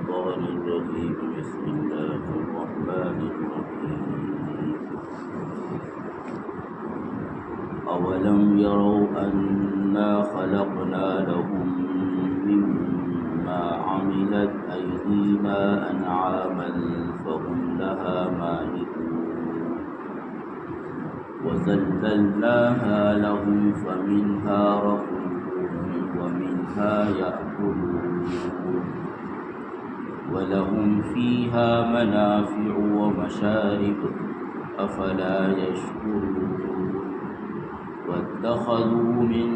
الشيطان الرجيم بسم الله الرحمن الرحيم أولم يروا أنا خلقنا لهم مما عملت أيدينا أنعاما فهم لها مالكون وذللناها لهم فمنها ركوبهم ومنها يأكلون ولهم فيها منافع ومشارب أفلا يشكرون واتخذوا من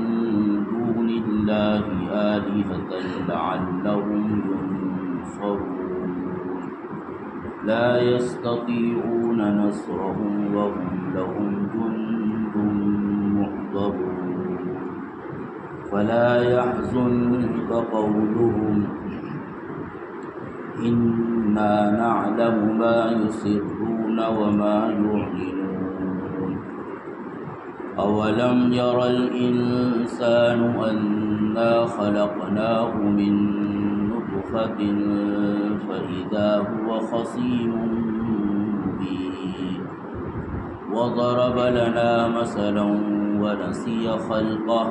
دون الله آلهة لعلهم ينصرون لا يستطيعون نصرهم وهم لهم جند محضرون فلا يحزنك قولهم إنا نعلم ما يسرون وما يعلنون أولم ير الإنسان أنا خلقناه من نطفة فإذا هو خصيم مبين وضرب لنا مثلا ونسي خلقه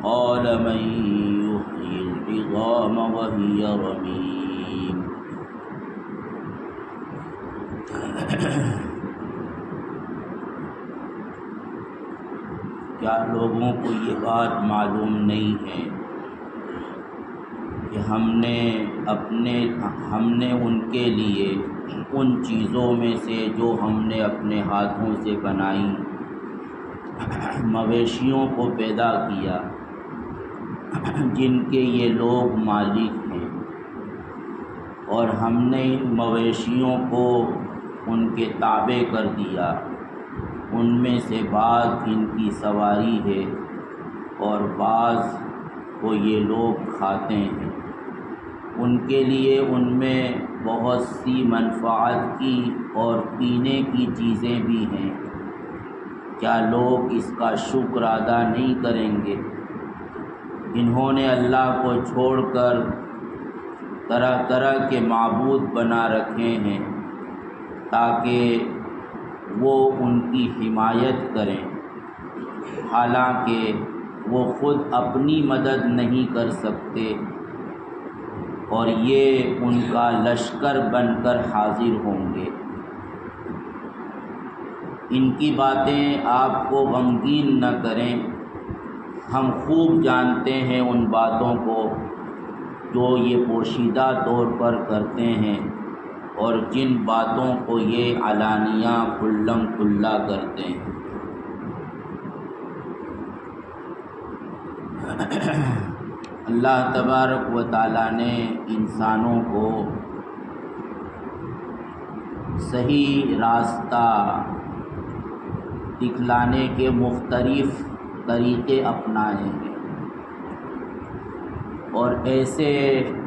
قال من يحيي العظام وهي رميم کیا لوگوں کو یہ بات معلوم نہیں ہے کہ ہم نے ان کے لیے ان چیزوں میں سے جو ہم نے اپنے ہاتھوں سے بنائی مویشیوں کو پیدا کیا جن کے یہ لوگ مالک ہیں، اور ہم نے ان مویشیوں کو ان کے تابع کر دیا، ان میں سے بعض ان کی سواری ہے اور بعض کو یہ لوگ کھاتے ہیں، ان کے لیے ان میں بہت سی منفعت کی اور پینے کی چیزیں بھی ہیں، کیا لوگ اس کا شکر ادا نہیں کریں گے؟ انہوں نے اللہ کو چھوڑ کر طرح طرح کے معبود بنا رکھے ہیں تاکہ وہ ان کی حمایت کریں، حالانکہ وہ خود اپنی مدد نہیں کر سکتے اور یہ ان کا لشکر بن کر حاضر ہوں گے۔ ان کی باتیں آپ کو غمگین نہ کریں، ہم خوب جانتے ہیں ان باتوں کو جو یہ پوشیدہ طور پر کرتے ہیں اور جن باتوں کو یہ علانیہ کھلم کھلا کرتے ہیں۔ اللہ تبارک و تعالیٰ نے انسانوں کو صحیح راستہ دکھلانے کے مختلف طریقے اپنائے ہیں اور ایسے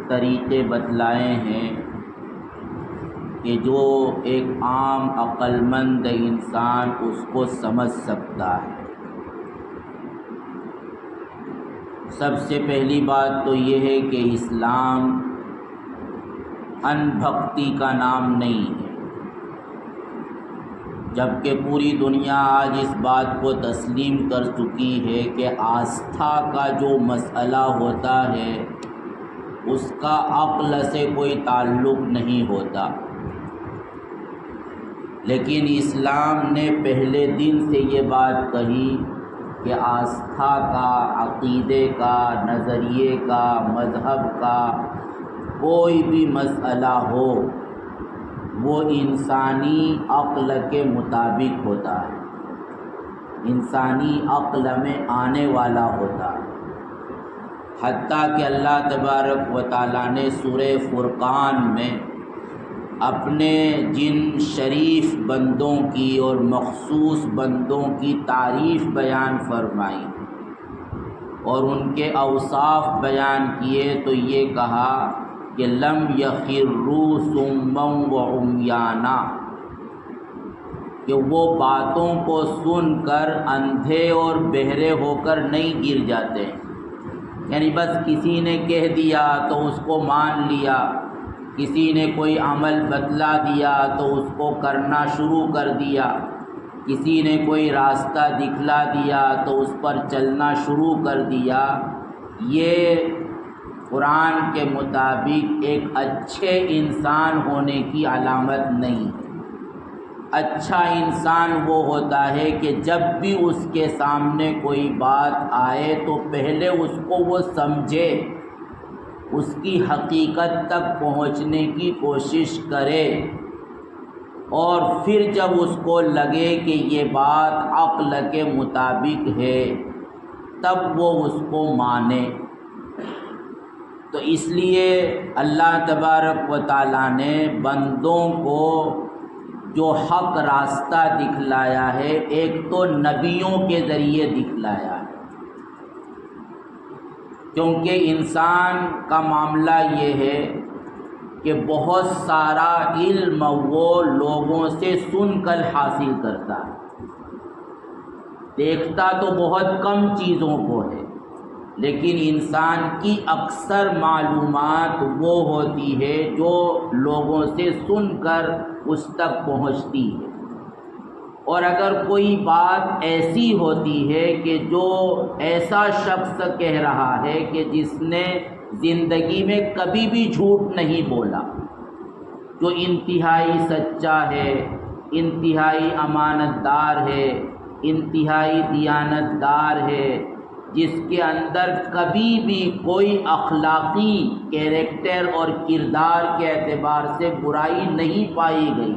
طریقے بتلائے ہیں کہ جو ایک عام عقل مند انسان اس کو سمجھ سکتا ہے۔ سب سے پہلی بات تو یہ ہے کہ اسلام ان بھکتی کا نام نہیں ہے، جبکہ پوری دنیا آج اس بات کو تسلیم کر چکی ہے کہ آستھا کا جو مسئلہ ہوتا ہے اس کا عقل سے کوئی تعلق نہیں ہوتا، لیکن اسلام نے پہلے دن سے یہ بات کہی کہ آستھا کا، عقیدے کا، نظریے کا، مذہب کا کوئی بھی مسئلہ ہو وہ انسانی عقل کے مطابق ہوتا ہے، انسانی عقل میں آنے والا ہوتا ہے۔ حتیٰ کہ اللہ تبارک و تعالیٰ نے سورہ فرقان میں اپنے جن شریف بندوں کی اور مخصوص بندوں کی تعریف بیان فرمائی اور ان کے اوصاف بیان کیے تو یہ کہا کہ لم یخروا صما وعمیانا، کہ وہ باتوں کو سن کر اندھے اور بہرے ہو کر نہیں گر جاتے، یعنی بس کسی نے کہہ دیا تو اس کو مان لیا کسی نے کوئی عمل بتلا دیا تو اس کو کرنا شروع کر دیا، کسی نے کوئی راستہ دکھلا دیا تو اس پر چلنا شروع کر دیا، یہ قرآن کے مطابق ایک اچھے انسان ہونے کی علامت نہیں ہے۔ اچھا انسان وہ ہوتا ہے کہ جب بھی اس کے سامنے کوئی بات آئے تو پہلے اس کو وہ سمجھے، اس کی حقیقت تک پہنچنے کی کوشش کرے، اور پھر جب اس کو لگے کہ یہ بات عقل کے مطابق ہے تب وہ اس کو مانے۔ تو اس لیے اللہ تبارک و تعالیٰ نے بندوں کو جو حق راستہ دکھلایا ہے، ایک تو نبیوں کے ذریعے دکھلایا ہے، کیونکہ انسان کا معاملہ یہ ہے کہ بہت سارا علم وہ لوگوں سے سن کر حاصل کرتا ہے، دیکھتا تو بہت کم چیزوں کو ہے، لیکن انسان کی اکثر معلومات وہ ہوتی ہے جو لوگوں سے سن کر اس تک پہنچتی ہے۔ اور اگر کوئی بات ایسی ہوتی ہے کہ جو ایسا شخص کہہ رہا ہے کہ جس نے زندگی میں کبھی بھی جھوٹ نہیں بولا، جو انتہائی سچا ہے، انتہائی امانت دار ہے، انتہائی دیانت دار ہے، جس کے اندر کبھی بھی کوئی اخلاقی کیریکٹر اور کردار کے اعتبار سے برائی نہیں پائی گئی،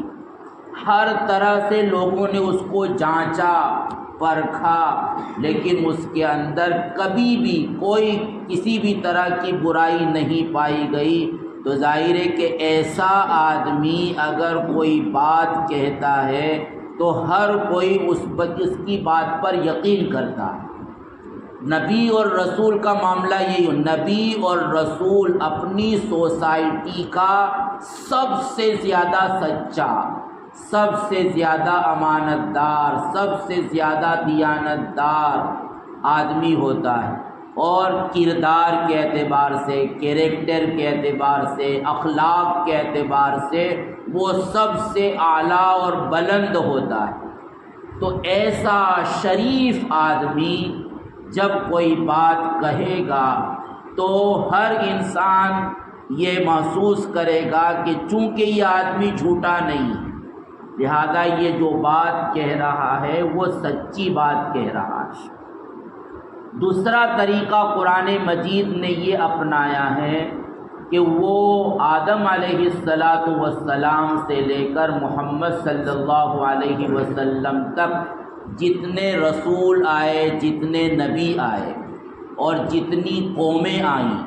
ہر طرح سے لوگوں نے اس کو جانچا پرکھا، لیکن اس کے اندر کبھی بھی کوئی کسی بھی طرح کی برائی نہیں پائی گئی، تو ظاہر ہے کہ ایسا آدمی اگر کوئی بات کہتا ہے تو ہر کوئی اس کی بات پر یقین کرتا ہے۔ نبی اور رسول کا معاملہ یہی ہے، نبی اور رسول اپنی سوسائٹی کا سب سے زیادہ سچا، سب سے زیادہ امانت دار، سب سے زیادہ دیانت دار آدمی ہوتا ہے، اور کردار کے اعتبار سے، کیریکٹر کے اعتبار سے، اخلاق کے اعتبار سے وہ سب سے اعلیٰ اور بلند ہوتا ہے۔ تو ایسا شریف آدمی جب کوئی بات کہے گا تو ہر انسان یہ محسوس کرے گا کہ چونکہ یہ آدمی جھوٹا نہیں ہے، لہذا یہ جو بات کہہ رہا ہے وہ سچی بات کہہ رہا ہے۔ دوسرا طریقہ قرآن مجید نے یہ اپنایا ہے کہ وہ آدم علیہ السلام سے لے کر محمد صلی اللہ علیہ وسلم تک جتنے رسول آئے، جتنے نبی آئے، اور جتنی قومیں آئیں،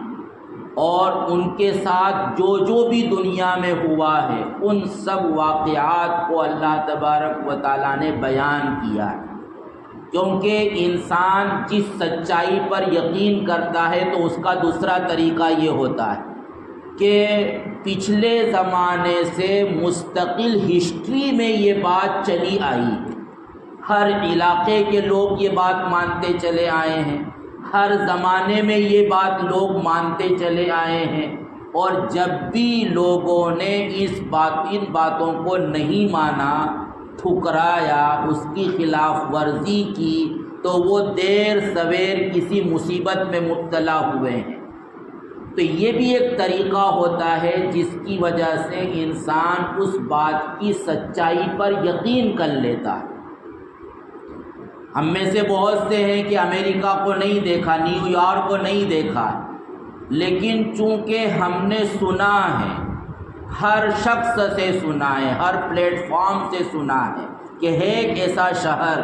اور ان کے ساتھ جو جو بھی دنیا میں ہوا ہے، ان سب واقعات کو اللہ تبارک و تعالیٰ نے بیان کیا ہے، کیونکہ انسان جس سچائی پر یقین کرتا ہے تو اس کا دوسرا طریقہ یہ ہوتا ہے کہ پچھلے زمانے سے مستقل ہسٹری میں یہ بات چلی آئی ہے، ہر علاقے کے لوگ یہ بات مانتے چلے آئے ہیں، ہر زمانے میں یہ بات لوگ مانتے چلے آئے ہیں، اور جب بھی لوگوں نے ان باتوں کو نہیں مانا، ٹھکرایا، اس کی خلاف ورزی کی، تو وہ دیر سویر کسی مصیبت میں مبتلا ہوئے ہیں۔ تو یہ بھی ایک طریقہ ہوتا ہے جس کی وجہ سے انسان اس بات کی سچائی پر یقین کر لیتا ہے۔ ہم میں سے بہت سے ہیں کہ امریکہ کو نہیں دیکھا، نیو یارک کو نہیں دیکھا، لیکن چونکہ ہم نے سنا ہے، ہر شخص سے سنا ہے، ہر پلیٹ فارم سے سنا ہے کہ ہے ایک ایسا شہر،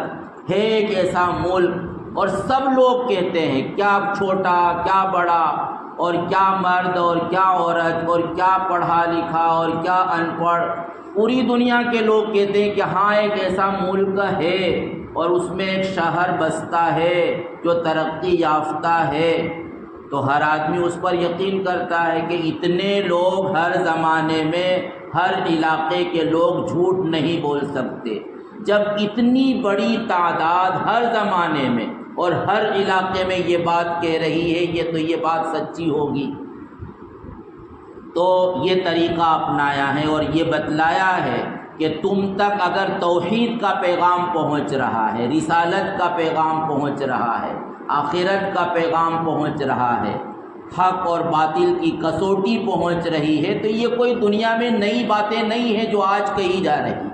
ہے ایک ایسا ملک، اور سب لوگ کہتے ہیں، کیا چھوٹا کیا بڑا، اور کیا مرد اور کیا عورت، اور کیا پڑھا لکھا اور کیا ان پڑھ، پوری دنیا کے لوگ کہتے ہیں کہ ہاں ایک ایسا ملک ہے اور اس میں ایک شہر بستا ہے جو ترقی یافتہ ہے۔ تو ہر آدمی اس پر یقین کرتا ہے کہ اتنے لوگ ہر زمانے میں، ہر علاقے کے لوگ جھوٹ نہیں بول سکتے۔ جب اتنی بڑی تعداد ہر زمانے میں اور ہر علاقے میں یہ بات کہہ رہی ہے، یہ تو یہ بات سچی ہوگی۔ تو یہ طریقہ اپنایا ہے اور یہ بتلایا ہے کہ تم تک اگر توحید کا پیغام پہنچ رہا ہے، رسالت کا پیغام پہنچ رہا ہے، آخرت کا پیغام پہنچ رہا ہے، حق اور باطل کی کسوٹی پہنچ رہی ہے، تو یہ کوئی دنیا میں نئی باتیں نہیں ہیں جو آج کہی جا رہی،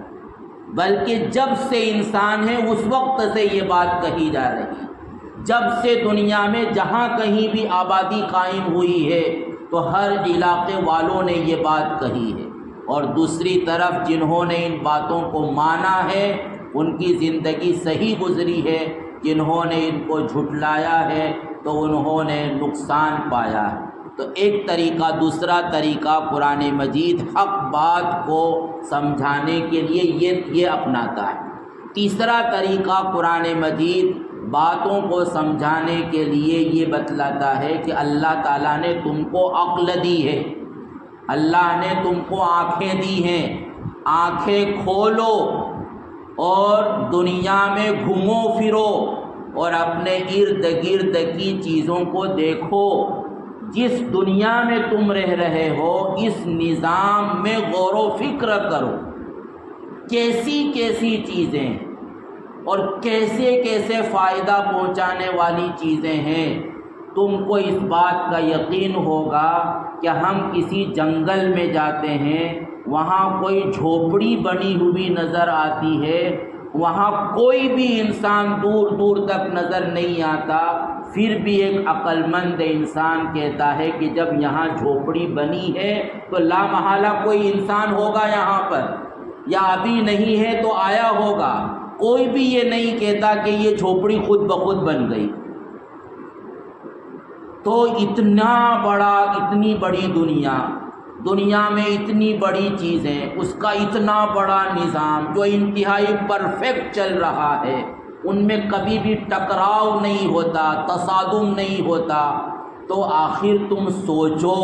بلکہ جب سے انسان ہے اس وقت سے یہ بات کہی جا رہی۔ جب سے دنیا میں جہاں کہیں بھی آبادی قائم ہوئی ہے تو ہر علاقے والوں نے یہ بات کہی ہے، اور دوسری طرف جنہوں نے ان باتوں کو مانا ہے ان کی زندگی صحیح گزری ہے، جنہوں نے ان کو جھٹلایا ہے تو انہوں نے نقصان پایا ہے۔ تو ایک طریقہ، دوسرا طریقہ قرآن مجید حق بات کو سمجھانے کے لیے یہ اپناتا ہے۔ تیسرا طریقہ قرآن مجید باتوں کو سمجھانے کے لیے یہ بتلاتا ہے کہ اللہ تعالیٰ نے تم کو عقل دی ہے، اللہ نے تم کو آنکھیں دی ہیں، آنکھیں کھولو اور دنیا میں گھومو پھرو اور اپنے ارد گرد کی چیزوں کو دیکھو۔ جس دنیا میں تم رہ رہے ہو اس نظام میں غور و فکر کرو، کیسی کیسی چیزیں اور کیسے کیسے فائدہ پہنچانے والی چیزیں ہیں۔ تم کو اس بات کا یقین ہوگا کہ ہم کسی جنگل میں جاتے ہیں، وہاں کوئی جھوپڑی بنی ہوئی نظر آتی ہے، وہاں کوئی بھی انسان دور دور تک نظر نہیں آتا، پھر بھی ایک عقل مند انسان کہتا ہے کہ جب یہاں جھوپڑی بنی ہے تو لا محالہ کوئی انسان ہوگا یہاں پر، یا ابھی نہیں ہے تو آیا ہوگا۔ کوئی بھی یہ نہیں کہتا کہ یہ جھوپڑی خود بخود بن گئی۔ تو اتنی بڑی دنیا میں اتنی بڑی چیزیں، اس کا اتنا بڑا نظام جو انتہائی پرفیکٹ چل رہا ہے، ان میں کبھی بھی ٹکراؤ نہیں ہوتا، تصادم نہیں ہوتا، تو آخر تم سوچو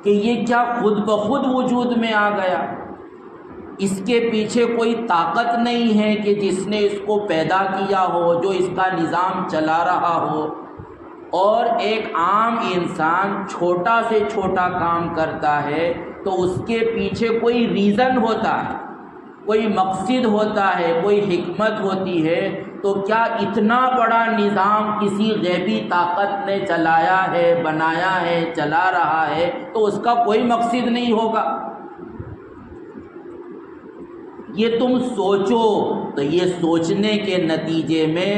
کہ یہ کیا خود بخود وجود میں آ گیا؟ اس کے پیچھے کوئی طاقت نہیں ہے کہ جس نے اس کو پیدا کیا ہو، جو اس کا نظام چلا رہا ہو۔ اور ایک عام انسان چھوٹا سے چھوٹا کام کرتا ہے تو اس کے پیچھے کوئی ریزن ہوتا ہے، کوئی مقصد ہوتا ہے، کوئی حکمت ہوتی ہے۔ تو کیا اتنا بڑا نظام کسی غیبی طاقت نے چلایا ہے، بنایا ہے، چلا رہا ہے تو اس کا کوئی مقصد نہیں ہوگا؟ یہ تم سوچو، تو یہ سوچنے کے نتیجے میں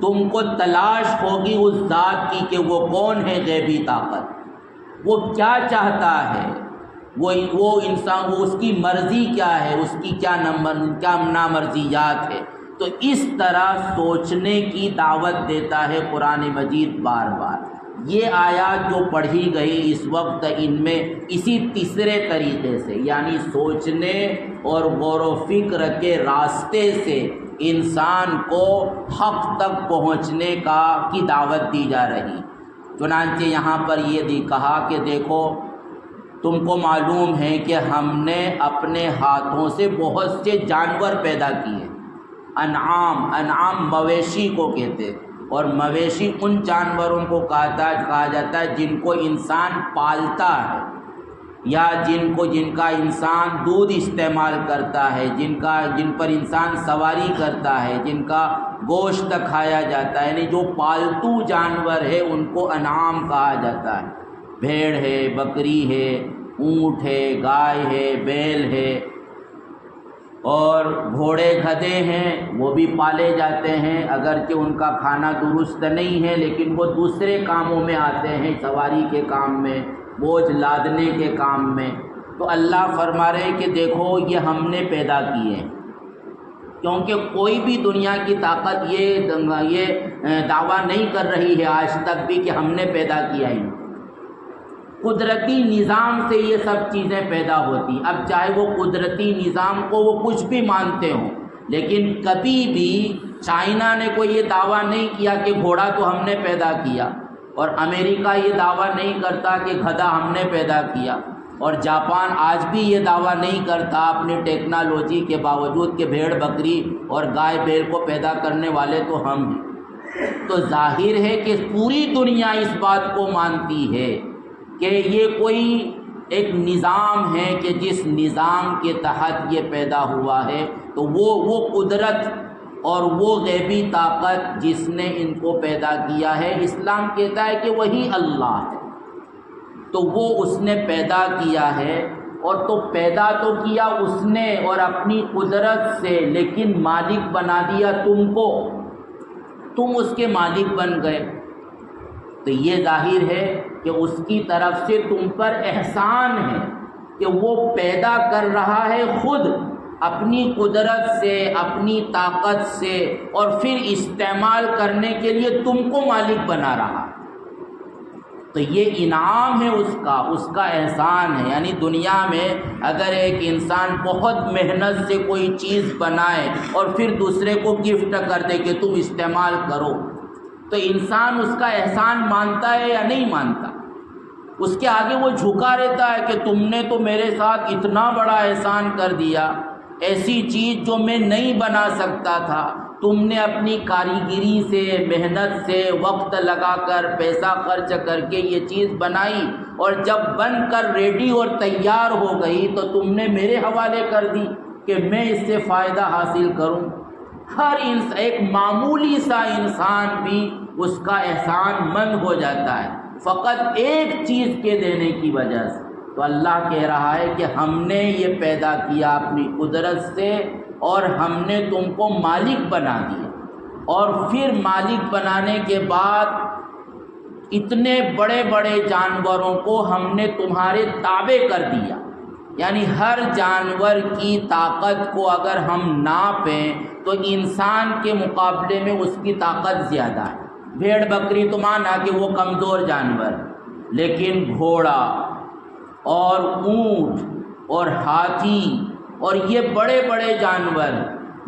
تم کو تلاش ہوگی اس ذات کی کہ وہ کون ہے غیبی طاقت، وہ کیا چاہتا ہے، وہ انسان، وہ اس کی مرضی کیا ہے، اس کی کیا نامرضیات ہے۔ تو اس طرح سوچنے کی دعوت دیتا ہے قرآن مجید بار بار۔ یہ آیات جو پڑھی گئی اس وقت، ان میں اسی تیسرے طریقے سے، یعنی سوچنے اور غور و فکر کے راستے سے انسان کو حق تک پہنچنے کی دعوت دی جا رہی۔ چنانچہ یہاں پر یہ کہا کہ دیکھو، تم کو معلوم ہے کہ ہم نے اپنے ہاتھوں سے بہت سے جانور پیدا کیے۔ انعام مویشی کو کہتے، اور مویشی ان جانوروں کو کہا جاتا ہے جن کو انسان پالتا ہے، یا جن کا انسان دودھ استعمال کرتا ہے، جن پر انسان سواری کرتا ہے، جن کا گوشت کھایا جاتا ہے، یعنی جو پالتو جانور ہے ان کو انعام کہا جاتا ہے۔ بھیڑ ہے، بکری ہے، اونٹ ہے، گائے ہے، بیل ہے، اور گھوڑے گدھے ہیں، وہ بھی پالے جاتے ہیں، اگرچہ ان کا کھانا درست نہیں ہے لیکن وہ دوسرے کاموں میں آتے ہیں، سواری کے کام میں، بوجھ لادنے کے کام میں۔ تو اللہ فرما رہے کہ دیکھو یہ ہم نے پیدا کیے ہیں، کیونکہ کوئی بھی دنیا کی طاقت یہ دعویٰ نہیں کر رہی ہے آج تک بھی کہ ہم نے پیدا کیا ہی۔ قدرتی نظام سے یہ سب چیزیں پیدا ہوتی، اب چاہے وہ قدرتی نظام کو وہ کچھ بھی مانتے ہوں، لیکن کبھی بھی چائنا نے کوئی یہ دعویٰ نہیں کیا کہ گھوڑا تو ہم نے پیدا کیا، اور امریکہ یہ دعویٰ نہیں کرتا کہ گدھا ہم نے پیدا کیا، اور جاپان آج بھی یہ دعویٰ نہیں کرتا اپنی ٹیکنالوجی کے باوجود کہ بھیڑ بکری اور گائے بیل کو پیدا کرنے والے تو ہم ہیں۔ تو ظاہر ہے کہ پوری دنیا اس بات کو مانتی ہے کہ یہ کوئی ایک نظام ہے کہ جس نظام کے تحت یہ پیدا ہوا ہے، تو وہ قدرت اور وہ غیبی طاقت جس نے ان کو پیدا کیا ہے، اسلام کہتا ہے کہ وہی اللہ ہے، تو وہ اس نے پیدا کیا ہے۔ اور تو پیدا تو کیا اس نے اور اپنی قدرت سے، لیکن مالک بنا دیا تم کو، تم اس کے مالک بن گئے، تو یہ ظاہر ہے کہ اس کی طرف سے تم پر احسان ہے کہ وہ پیدا کر رہا ہے خود اپنی قدرت سے، اپنی طاقت سے، اور پھر استعمال کرنے کے لیے تم کو مالک بنا رہا ہے۔ تو یہ انعام ہے اس کا احسان ہے۔ یعنی دنیا میں اگر ایک انسان بہت محنت سے کوئی چیز بنائے اور پھر دوسرے کو گفٹ کر دے کہ تم استعمال کرو، تو انسان اس کا احسان مانتا ہے یا نہیں مانتا؟ اس کے آگے وہ جھکا رہتا ہے کہ تم نے تو میرے ساتھ اتنا بڑا احسان کر دیا، ایسی چیز جو میں نہیں بنا سکتا تھا، تم نے اپنی کاریگری سے، محنت سے، وقت لگا کر، پیسہ خرچ کر کے یہ چیز بنائی، اور جب بن کر ریڈی اور تیار ہو گئی تو تم نے میرے حوالے کر دی کہ میں اس سے فائدہ حاصل کروں۔ ہر ایک معمولی سا انسان بھی اس کا احسان مند ہو جاتا ہے فقط ایک چیز کے دینے کی وجہ سے۔ تو اللہ کہہ رہا ہے کہ ہم نے یہ پیدا کیا اپنی قدرت سے، اور ہم نے تم کو مالک بنا دیا، اور پھر مالک بنانے کے بعد اتنے بڑے بڑے جانوروں کو ہم نے تمہارے تابع کر دیا۔ یعنی ہر جانور کی طاقت کو اگر ہم ناپیں تو انسان کے مقابلے میں اس کی طاقت زیادہ ہے۔ بھیڑ بکری تو مانا کہ وہ کمزور جانور، لیکن گھوڑا اور اونٹ اور ہاتھی اور یہ بڑے بڑے جانور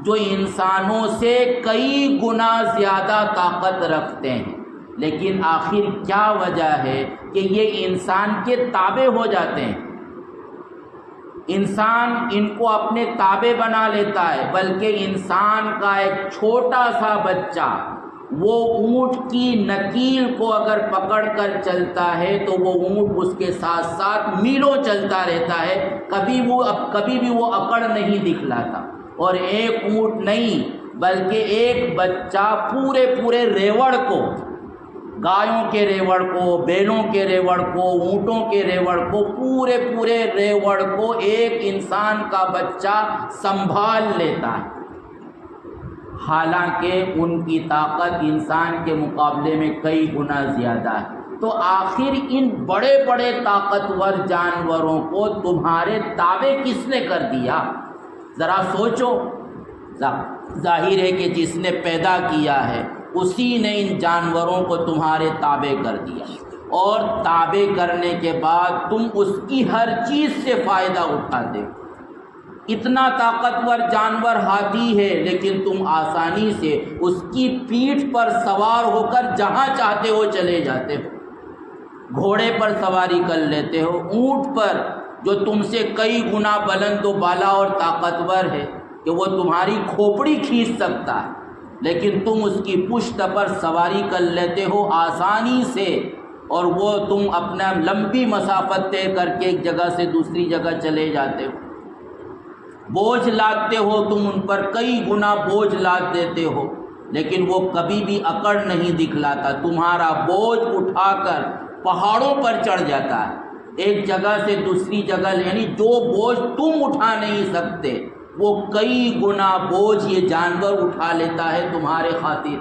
جو انسانوں سے کئی گنا زیادہ طاقت رکھتے ہیں، لیکن آخر کیا وجہ ہے کہ یہ انسان کے تابع ہو جاتے ہیں؟ انسان ان کو اپنے تابع بنا لیتا ہے، بلکہ انسان کا ایک چھوٹا سا بچہ وہ اونٹ کی نکیل کو اگر پکڑ کر چلتا ہے تو وہ اونٹ اس کے ساتھ ساتھ میلوں چلتا رہتا ہے، کبھی بھی وہ اکڑ نہیں دکھلاتا۔ اور ایک اونٹ نہیں بلکہ ایک بچہ پورے ریوڑ کو، گایوں کے ریوڑ کو، بیلوں کے ریوڑ کو، اونٹوں کے ریوڑ کو، پورے ریوڑ کو ایک انسان کا بچہ سنبھال لیتا ہے، حالانکہ ان کی طاقت انسان کے مقابلے میں کئی گنا زیادہ ہے۔ تو آخر ان بڑے بڑے طاقتور جانوروں کو تمہارے تابع کس نے کر دیا؟ ذرا سوچو۔ ظاہر ہے کہ جس نے پیدا کیا ہے اسی نے ان جانوروں کو تمہارے تابع کر دیا، اور تابع کرنے کے بعد تم اس کی ہر چیز سے فائدہ اٹھاتے ہو۔ اتنا طاقتور جانور ہاتھی ہے، لیکن تم آسانی سے اس کی پیٹھ پر سوار ہو کر جہاں چاہتے ہو چلے جاتے ہو، گھوڑے پر سواری کر لیتے ہو، اونٹ پر جو تم سے کئی گنا بلند و بالا اور طاقتور ہے کہ وہ تمہاری کھوپڑی کھینچ سکتا ہے، لیکن تم اس کی پشت پر سواری کر لیتے ہو آسانی سے، اور وہ تم اپنا لمبی مسافت طے کر کے ایک جگہ سے دوسری جگہ چلے جاتے ہو۔ بوجھ لادتے ہو تم ان پر، کئی گنا بوجھ لاد دیتے ہو، لیکن وہ کبھی بھی اکڑ نہیں دکھلاتا، تمہارا بوجھ اٹھا کر پہاڑوں پر چڑھ جاتا ہے، ایک جگہ سے دوسری جگہ، یعنی جو بوجھ تم اٹھا نہیں سکتے وہ کئی گنا بوجھ یہ جانور اٹھا لیتا ہے تمہارے خاطر۔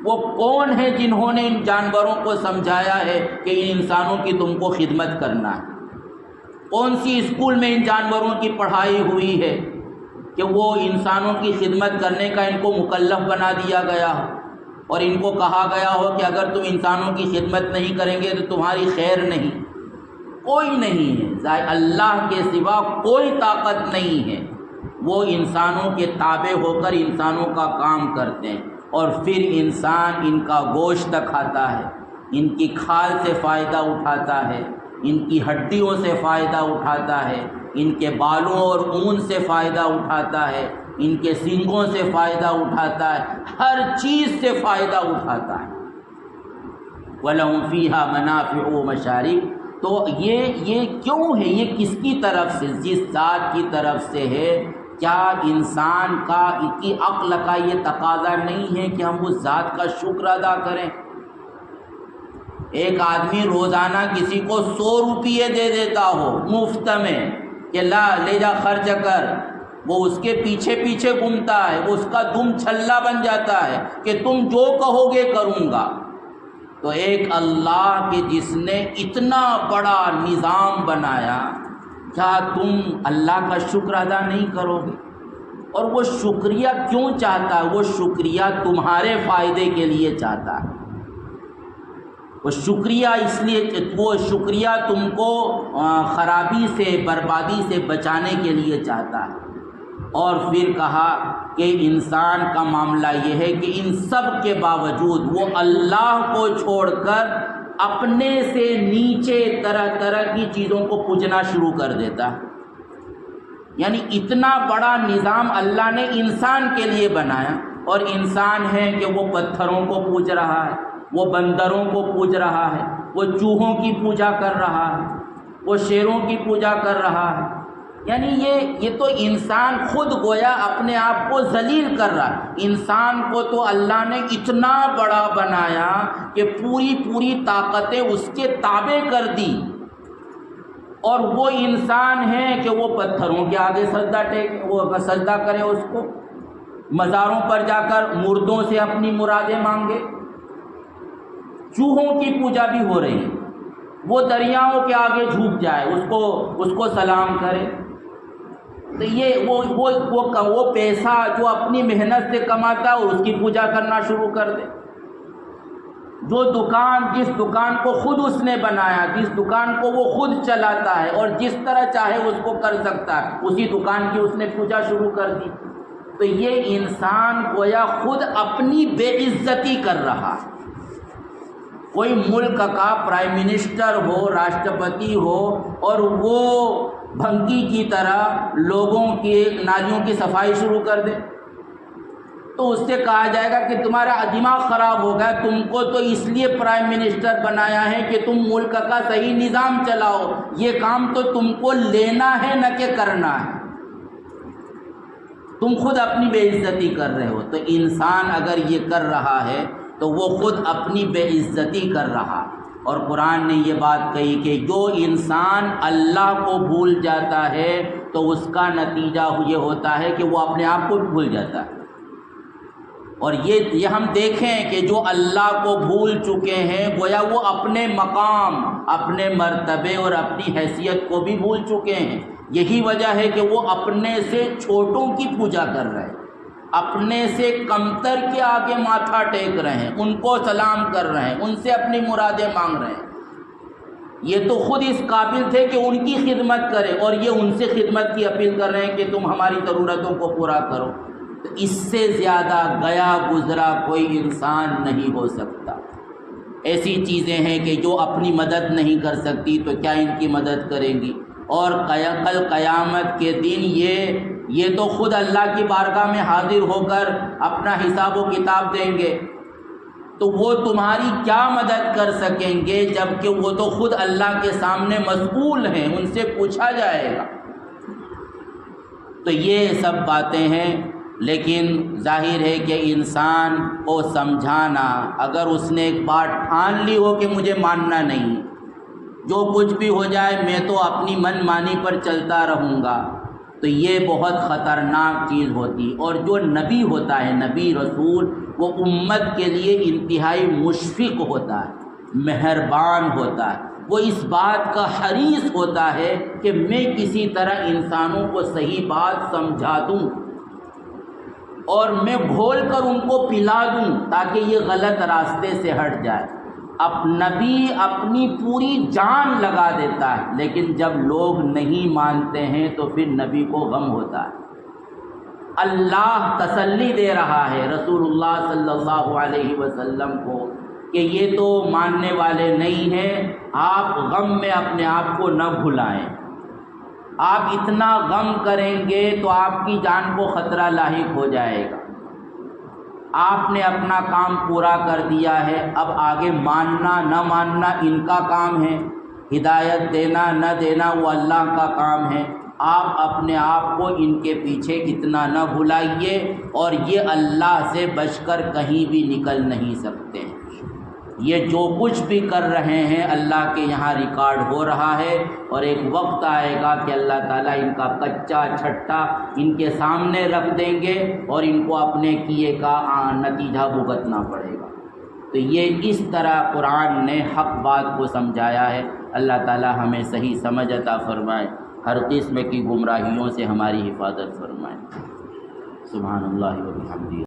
وہ کون ہے جنہوں نے ان جانوروں کو سمجھایا ہے کہ ان انسانوں کی تم کو خدمت کرنا ہے؟ کون سی اسکول میں ان جانوروں کی پڑھائی ہوئی ہے کہ وہ انسانوں کی خدمت کرنے کا ان کو مکلف بنا دیا گیا ہو، اور ان کو کہا گیا ہو کہ اگر تم انسانوں کی خدمت نہیں کریں گے تو تمہاری خیر نہیں؟ کوئی نہیں ہے، اللہ کے سوا کوئی طاقت نہیں ہے۔ وہ انسانوں کے تابع ہو کر انسانوں کا کام کرتے ہیں، اور پھر انسان ان کا گوشت کھاتا ہے، ان کی کھال سے فائدہ اٹھاتا ہے، ان کی ہڈیوں سے فائدہ اٹھاتا ہے، ان کے بالوں اور اون سے فائدہ اٹھاتا ہے، ان کے سینگوں سے فائدہ اٹھاتا ہے، ہر چیز سے فائدہ اٹھاتا ہے۔ وَلَهُمْ فِيهَا مَنَافِعُ وَمَشَارِبُ، تو یہ کیوں ہے؟ یہ کس کی طرف سے؟ جس ذات کی طرف سے ہے۔ کیا انسان کی عقل کا یہ تقاضا نہیں ہے کہ ہم اس ذات کا شکر ادا کریں؟ ایک آدمی روزانہ کسی کو 100 روپیے دے دیتا ہو مفت میں کہ لا لے جا خرچ کر، وہ اس کے پیچھے پیچھے گھومتا ہے، وہ اس کا دم چھلا بن جاتا ہے کہ تم جو کہو گے کروں گا۔ تو ایک اللہ کے جس نے اتنا بڑا نظام بنایا، کیا تم اللہ کا شکر ادا نہیں کرو گے؟ اور وہ شکریہ کیوں چاہتا ہے؟ وہ شکریہ تمہارے فائدے کے لیے چاہتا ہے۔ وہ شکریہ اس لیے، وہ شکریہ تم کو خرابی سے، بربادی سے بچانے کے لیے چاہتا ہے۔ اور پھر کہا کہ انسان کا معاملہ یہ ہے کہ ان سب کے باوجود وہ اللہ کو چھوڑ کر اپنے سے نیچے طرح طرح کی چیزوں کو پوجنا شروع کر دیتا ہے۔ یعنی اتنا بڑا نظام اللہ نے انسان کے لیے بنایا، اور انسان ہے کہ وہ پتھروں کو پوج رہا ہے، وہ بندروں کو پوج رہا ہے، وہ چوہوں کی پوجا کر رہا ہے، وہ شیروں کی پوجا کر رہا ہے۔ یعنی یہ تو انسان خود گویا اپنے آپ کو ذلیل کر رہا ہے۔ انسان کو تو اللہ نے اتنا بڑا بنایا کہ پوری طاقتیں اس کے تابع کر دی، اور وہ انسان ہے کہ وہ پتھروں کے آگے سجدہ کرے، اس کو مزاروں پر جا کر مردوں سے اپنی مرادیں مانگے۔ چوہوں کی پوجا بھی ہو رہی ہے، وہ دریاؤں کے آگے جھک جائے، اس کو سلام کرے۔ تو یہ وہ پیسہ جو اپنی محنت سے کماتا ہے اور اس کی پوجا کرنا شروع کر دے۔ جس دکان کو خود اس نے بنایا، جس دکان کو وہ خود چلاتا ہے اور جس طرح چاہے اس کو کر سکتا ہے، اسی دکان کی اس نے پوجا شروع کر دی۔ تو یہ انسان گویا خود اپنی بے عزتی کر رہا ہے۔ کوئی ملک کا پرائم منسٹر ہو، راشٹرپتی ہو، اور وہ بھنگی کی طرح لوگوں کی نالیوں کی صفائی شروع کر دے، تو اس سے کہا جائے گا کہ تمہارا دماغ خراب ہو گیا، تم کو تو اس لیے پرائم منسٹر بنایا ہے کہ تم ملک کا صحیح نظام چلاؤ، یہ کام تو تم کو لینا ہے نہ کہ کرنا ہے۔ تم خود اپنی بے عزتی کر رہے ہو۔ تو انسان اگر یہ کر رہا ہے تو وہ خود اپنی بے عزتی کر رہا۔ اور قرآن نے یہ بات کہی کہ جو انسان اللہ کو بھول جاتا ہے تو اس کا نتیجہ یہ ہوتا ہے کہ وہ اپنے آپ کو بھول جاتا ہے۔ اور یہ ہم دیکھیں کہ جو اللہ کو بھول چکے ہیں گویا وہ اپنے مقام، اپنے مرتبے اور اپنی حیثیت کو بھی بھول چکے ہیں۔ یہی وجہ ہے کہ وہ اپنے سے چھوٹوں کی پوجا کر رہے ہیں، اپنے سے کمتر کے آگے ماتھا ٹیک رہے ہیں، ان کو سلام کر رہے ہیں، ان سے اپنی مرادیں مانگ رہے ہیں۔ یہ تو خود اس قابل تھے کہ ان کی خدمت کرے، اور یہ ان سے خدمت کی اپیل کر رہے ہیں کہ تم ہماری ضرورتوں کو پورا کرو۔ تو اس سے زیادہ گیا گزرا کوئی انسان نہیں ہو سکتا۔ ایسی چیزیں ہیں کہ جو اپنی مدد نہیں کر سکتی تو کیا ان کی مدد کریں گی؟ اور کل قیامت کے دن یہ تو خود اللہ کی بارگاہ میں حاضر ہو کر اپنا حساب و کتاب دیں گے، تو وہ تمہاری کیا مدد کر سکیں گے جبکہ وہ تو خود اللہ کے سامنے مسئول ہیں، ان سے پوچھا جائے گا۔ تو یہ سب باتیں ہیں، لیکن ظاہر ہے کہ انسان کو سمجھانا، اگر اس نے ایک بات ٹھان لی ہو کہ مجھے ماننا نہیں، جو کچھ بھی ہو جائے میں تو اپنی من مانی پر چلتا رہوں گا، تو یہ بہت خطرناک چیز ہوتی۔ اور جو نبی ہوتا ہے، نبی رسول، وہ امت کے لیے انتہائی مشفق ہوتا ہے، مہربان ہوتا ہے، وہ اس بات کا حریص ہوتا ہے کہ میں کسی طرح انسانوں کو صحیح بات سمجھا دوں اور میں گھول کر ان کو پلا دوں تاکہ یہ غلط راستے سے ہٹ جائے۔ اب نبی اپنی پوری جان لگا دیتا ہے، لیکن جب لوگ نہیں مانتے ہیں تو پھر نبی کو غم ہوتا ہے۔ اللہ تسلی دے رہا ہے رسول اللہ صلی اللہ علیہ وسلم کو کہ یہ تو ماننے والے نہیں ہیں، آپ غم میں اپنے آپ کو نہ بھلائیں۔ آپ اتنا غم کریں گے تو آپ کی جان کو خطرہ لاحق ہو جائے گا۔ آپ نے اپنا کام پورا کر دیا ہے، اب آگے ماننا نہ ماننا ان کا کام ہے، ہدایت دینا نہ دینا وہ اللہ کا کام ہے، آپ اپنے آپ کو ان کے پیچھے اتنا نہ بھلائیے، اور یہ اللہ سے بچ کر کہیں بھی نکل نہیں سکتے ہیں۔ یہ جو کچھ بھی کر رہے ہیں اللہ کے یہاں ریکارڈ ہو رہا ہے، اور ایک وقت آئے گا کہ اللہ تعالیٰ ان کا کچا چھٹا ان کے سامنے رکھ دیں گے اور ان کو اپنے کیے کا نتیجہ بھگتنا پڑے گا۔ تو یہ اس طرح قرآن نے حق بات کو سمجھایا ہے۔ اللہ تعالیٰ ہمیں صحیح سمجھ عطا فرمائے، ہر قسم کی گمراہیوں سے ہماری حفاظت فرمائے۔ سبحان اللہ و بحمدہ۔